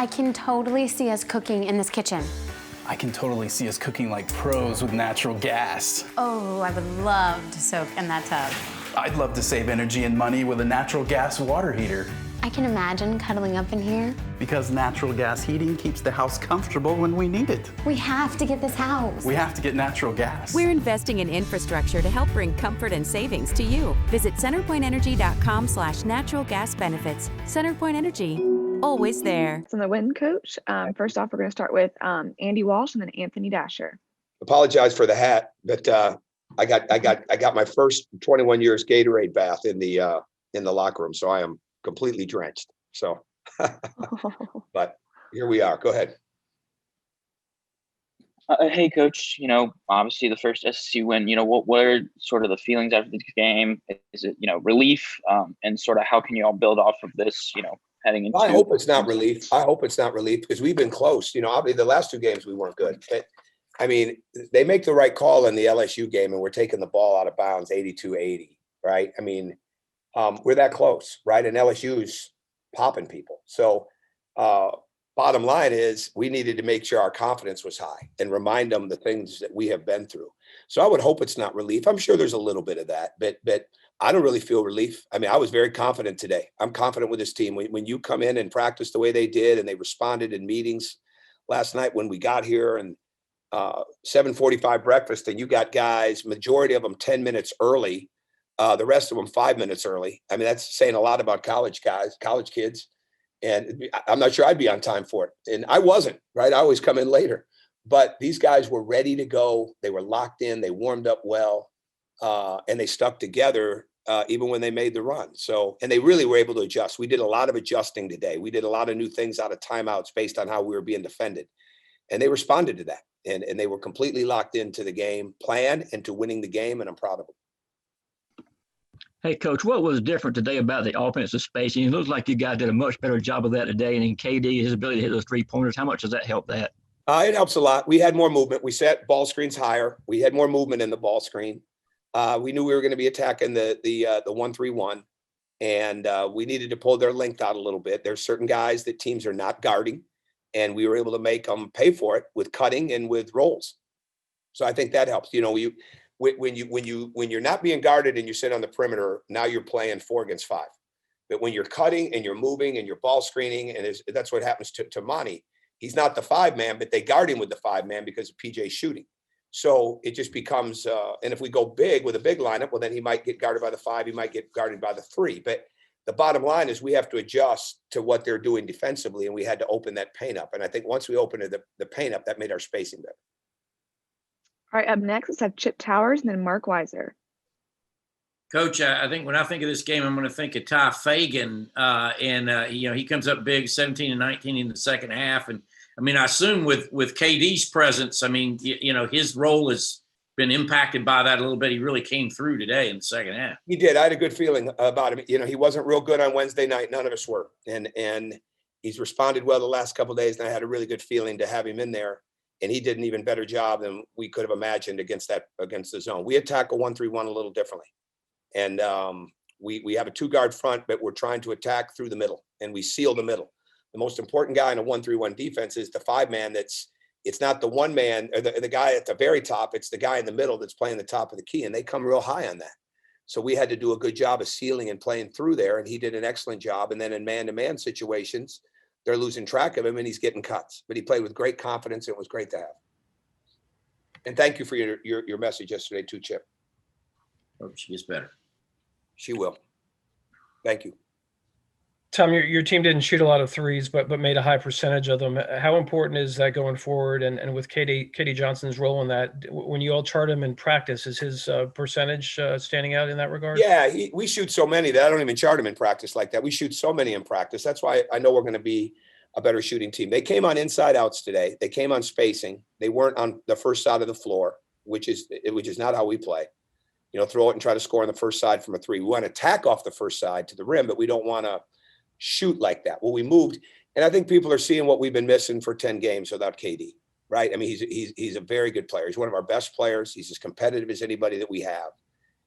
I can totally see us cooking in this kitchen. I can totally see us cooking like pros with natural gas. Oh, I would love to soak in that tub. I'd love to save energy and money with a natural gas water heater. I can imagine cuddling up in here. Because natural gas heating keeps the house comfortable when we need it. We have to get this house. We have to get natural gas. We're investing in infrastructure to help bring comfort and savings to you. Visit centerpointenergy.com/natural gas benefits. CenterPoint Energy, always there. So the win coach. First off, we're going to start with Andy Walsh and then Anthony Dasher. Apologize for the hat, but I got my first 21 years Gatorade bath in the locker room, so I am completely drenched. So, but here we are. Go ahead. Hey, Coach. Obviously the first SEC win. What are sort of the feelings after the game? Is it relief, and sort of how can you all build off of this? Heading into. I hope it's not relief. Because we've been close. Obviously the last two games we weren't good. But I mean, they make the right call in the LSU game, and we're taking the ball out of bounds 82-80, right? I mean, we're that close, right? And LSU's popping people. So bottom line is we needed to make sure our confidence was high and remind them the things that we have been through. So I would hope it's not relief. I'm sure there's a little bit of that, but I don't really feel relief. I mean, I was very confident today. I'm confident with this team. When you come in and practice the way they did, and they responded in meetings last night when we got here, and 7:45 breakfast, and you got guys, majority of them 10 minutes early, the rest of them 5 minutes early. I mean, that's saying a lot about college kids. And I'm not sure I'd be on time for it. And I wasn't, right? I always come in later. But these guys were ready to go. They were locked in. They warmed up well. And they stuck together even when they made the run. So, and they really were able to adjust. We did a lot of adjusting today. We did a lot of new things out of timeouts based on how we were being defended. And they responded to that. And they were completely locked into the game plan and to winning the game. And I'm proud of them. Hey, Coach, what was different today about the offensive spacing? It looks like you guys did a much better job of that today. And in KD, his ability to hit those three-pointers, how much does that help that? It helps a lot. We had more movement. We set ball screens higher. We had more movement in the ball screen. We knew we were going to be attacking the 1-3-1, and we needed to pull their length out a little bit. There's certain guys that teams are not guarding, and we were able to make them pay for it with cutting and with rolls. So I think that helps. When you're not being guarded and you sit on the perimeter, now you're playing 4 against 5. But when you're cutting and you're moving and you're ball screening, and that's what happens to Monty. He's not the 5-man, but they guard him with the 5-man because of PJ's shooting. So it just becomes, and if we go big with a big lineup, well, then he might get guarded by the 5. He might get guarded by the 3. But the bottom line is we have to adjust to what they're doing defensively, and we had to open that paint up. And I think once we opened the paint up, that made our spacing better. All right, up next, let's have Chip Towers and then Mark Weiser. Coach, I think when I think of this game, I'm going to think of Tye Fagan, he comes up big, 17 and 19 in the second half, and I mean, I assume with KD's presence, I mean, his role has been impacted by that a little bit. He really came through today in the second half. He did. I had a good feeling about him. He wasn't real good on Wednesday night. None of us were, and he's responded well the last couple of days, and I had a really good feeling to have him in there. And he did an even better job than we could have imagined against the zone. We attack a 1-3-1 a little differently. And we have a 2-guard front, but we're trying to attack through the middle, and we seal the middle. The most important guy in a 1-3-1 defense is the 5-man. It's not the 1-man or the guy at the very top. It's the guy in the middle that's playing the top of the key, and they come real high on that. So we had to do a good job of sealing and playing through there, and he did an excellent job. And then in man-to-man situations, they're losing track of him, and he's getting cuts. But he played with great confidence. It was great to have. And thank you for your message yesterday too, Chip. Hope she gets better. She will. Thank you. Tom, your team didn't shoot a lot of threes, but made a high percentage of them. How important is that going forward? And with KD Johnson's role in that, when you all chart him in practice, is his percentage standing out in that regard? Yeah, we shoot so many that I don't even chart him in practice like that. We shoot so many in practice. That's why I know we're going to be a better shooting team. They came on inside outs today. They came on spacing. They weren't on the first side of the floor, which is not how we play. Throw it and try to score on the first side from a 3. We want to attack off the first side to the rim, but we don't want to shoot like that. Well, we moved, and I think people are seeing what we've been missing for 10 games without KD, right? I mean, he's a very good player. He's one of our best players. He's as competitive as anybody that we have.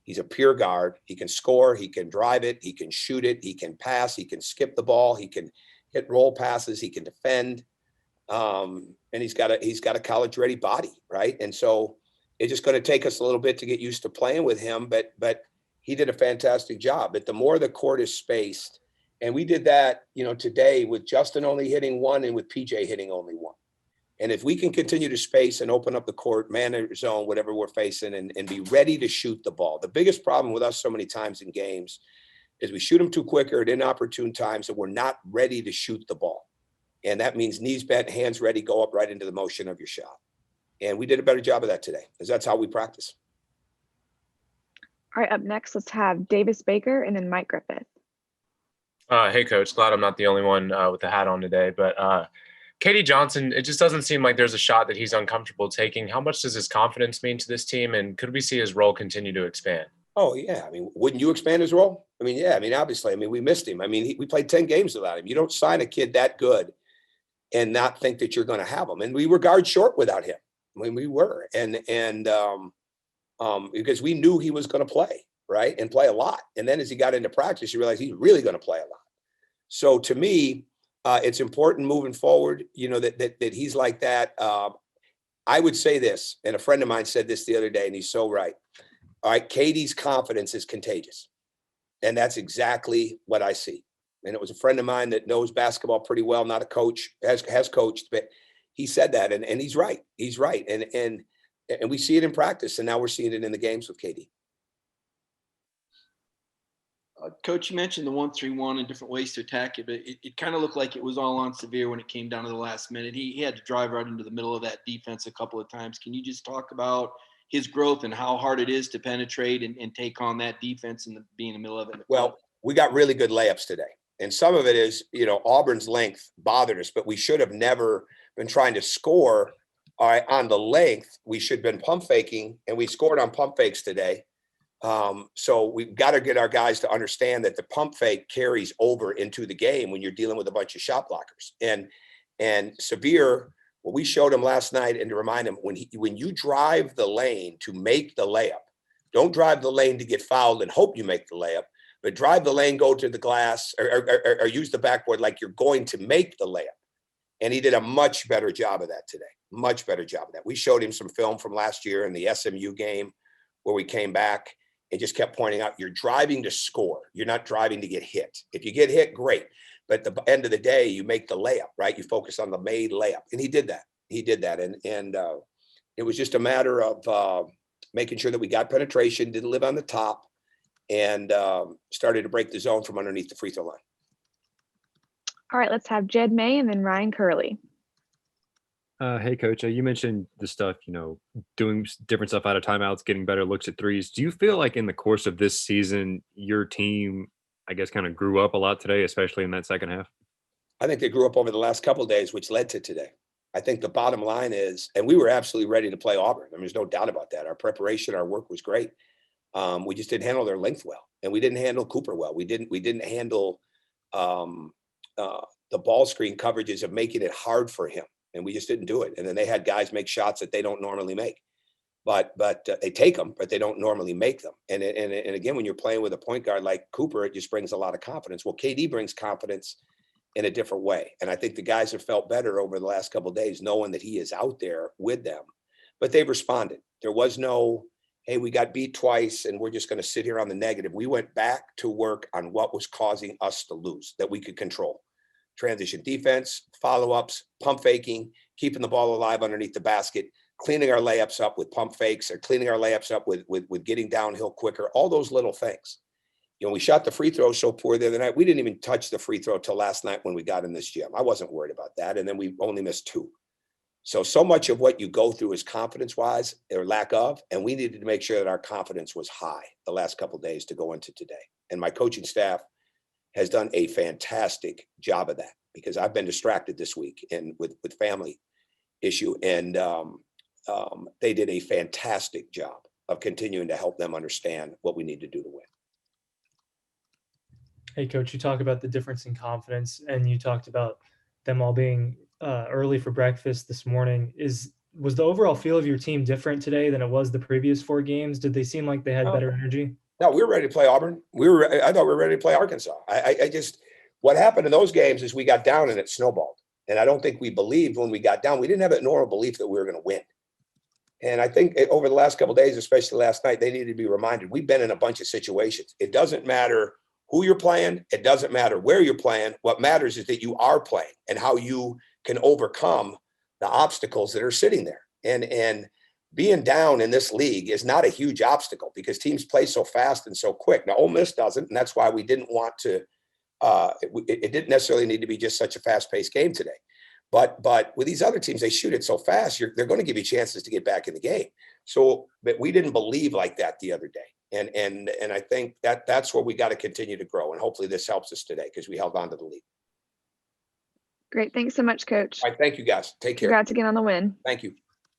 He's a pure guard. He can score. He can drive it. He can shoot it. He can pass. He can skip the ball. He can hit roll passes. He can defend. And he's got a college ready body. Right. And so it's just going to take us a little bit to get used to playing with him, but he did a fantastic job. But the more the court is spaced, and we did that, today with Justin only hitting one and with PJ hitting only one. And if we can continue to space and open up the court, man or zone, whatever we're facing, and be ready to shoot the ball. The biggest problem with us so many times in games is we shoot them too quick or at inopportune times, and we're not ready to shoot the ball. And that means knees bent, hands ready, go up right into the motion of your shot. And we did a better job of that today, because that's how we practice. All right, up next, let's have Davis Baker and then Mike Griffith. Hey, Coach. Glad I'm not the only one with the hat on today. But KD Johnson, it just doesn't seem like there's a shot that he's uncomfortable taking. How much does his confidence mean to this team? And could we see his role continue to expand? Oh, yeah. I mean, wouldn't you expand his role? I mean, yeah. I mean, obviously. I mean, we missed him. I mean, we played 10 games without him. You don't sign a kid that good and not think that you're going to have him. And we were guard short without him. I mean, we were. And because we knew he was going to play, right, and play a lot. And then as he got into practice, you realize he's really going to play a lot. So to me, it's important moving forward, that he's like that. I would say this, and a friend of mine said this the other day, and he's so right. All right, KD's confidence is contagious. And that's exactly what I see. And it was a friend of mine that knows basketball pretty well, not a coach, has coached, but he said that, and he's right. He's right. And we see it in practice, and now we're seeing it in the games with KD. Coach, you mentioned the 1-3-1 and different ways to attack it, but it kind of looked like it was all on Severe when it came down to the last minute. He had to drive right into the middle of that defense a couple of times. Can you just talk about his growth and how hard it is to penetrate and take on that defense and be in the middle of it? Well, we got really good layups today. And some of it is, Auburn's length bothered us, but we should have never been trying to score on the length. We should have been pump faking, and we scored on pump fakes today. So we've got to get our guys to understand that the pump fake carries over into the game when you're dealing with a bunch of shot blockers. And Severe, what we showed him last night, and to remind him, when you drive the lane to make the layup, don't drive the lane to get fouled and hope you make the layup, but drive the lane, go to the glass, or use the backboard like you're going to make the layup. And he did a much better job of that today. Much better job of that. We showed him some film from last year in the SMU game where we came back and just kept pointing out, you're driving to score. You're not driving to get hit. If you get hit, great. But at the end of the day, you make the layup, right? You focus on the made layup. And he did that. He did that. And it was just a matter of making sure that we got penetration, didn't live on the top, and started to break the zone from underneath the free throw line. All right, let's have Jed May and then Ryan Curley. Hey, Coach, you mentioned the stuff, doing different stuff out of timeouts, getting better looks at threes. Do you feel like in the course of this season, your team, I guess, kind of grew up a lot today, especially in that second half? I think they grew up over the last couple of days, which led to today. I think the bottom line is, and we were absolutely ready to play Auburn. I mean, there's no doubt about that. Our preparation, our work was great. We just didn't handle their length well, and we didn't handle Cooper well. We didn't handle the ball screen coverages of making it hard for him. And we just didn't do it. And then they had guys make shots that they don't normally make, but they take them, but they don't normally make them. And again, when you're playing with a point guard like Cooper, it just brings a lot of confidence. Well, KD brings confidence in a different way. And I think the guys have felt better over the last couple of days, knowing that he is out there with them, but they've responded. There was no, hey, we got beat twice and we're just going to sit here on the negative. We went back to work on what was causing us to lose that we could control. Transition defense, follow-ups, pump faking, keeping the ball alive underneath the basket, cleaning our layups up with pump fakes, or cleaning our layups up with getting downhill quicker, all those little things. We shot the free throw so poor the other night. We didn't even touch the free throw till last night when we got in this gym. I wasn't worried about that. And then we only missed 2. So much of what you go through is confidence-wise or lack of, and we needed to make sure that our confidence was high the last couple of days to go into today. And my coaching staff has done a fantastic job of that, because I've been distracted this week and with family issue. And they did a fantastic job of continuing to help them understand what we need to do to win. Hey, Coach, you talk about the difference in confidence, and you talked about them all being early for breakfast this morning. Was the overall feel of your team different today than it was the previous 4 games? Did they seem like they had better energy? No, we were ready to play Auburn. I thought we were ready to play Arkansas. what happened in those games is we got down and it snowballed. And I don't think we believed when we got down. We didn't have a normal belief that we were going to win. And I think over the last couple of days, especially last night, they needed to be reminded we've been in a bunch of situations. It doesn't matter who you're playing. It doesn't matter where you're playing. What matters is that you are playing and how you can overcome the obstacles that are sitting there. And being down in this league is not a huge obstacle because teams play so fast and so quick. Now, Ole Miss doesn't, and that's why we didn't want to. It didn't necessarily need to be just such a fast-paced game today. But with these other teams, they shoot it so fast, they're going to give you chances to get back in the game. So, but we didn't believe like that the other day. And I think that's where we got to continue to grow. And hopefully this helps us today because we held on to the lead. Great. Thanks so much, Coach. All right. Thank you, guys. Take care. Congrats again on the win. Thank you.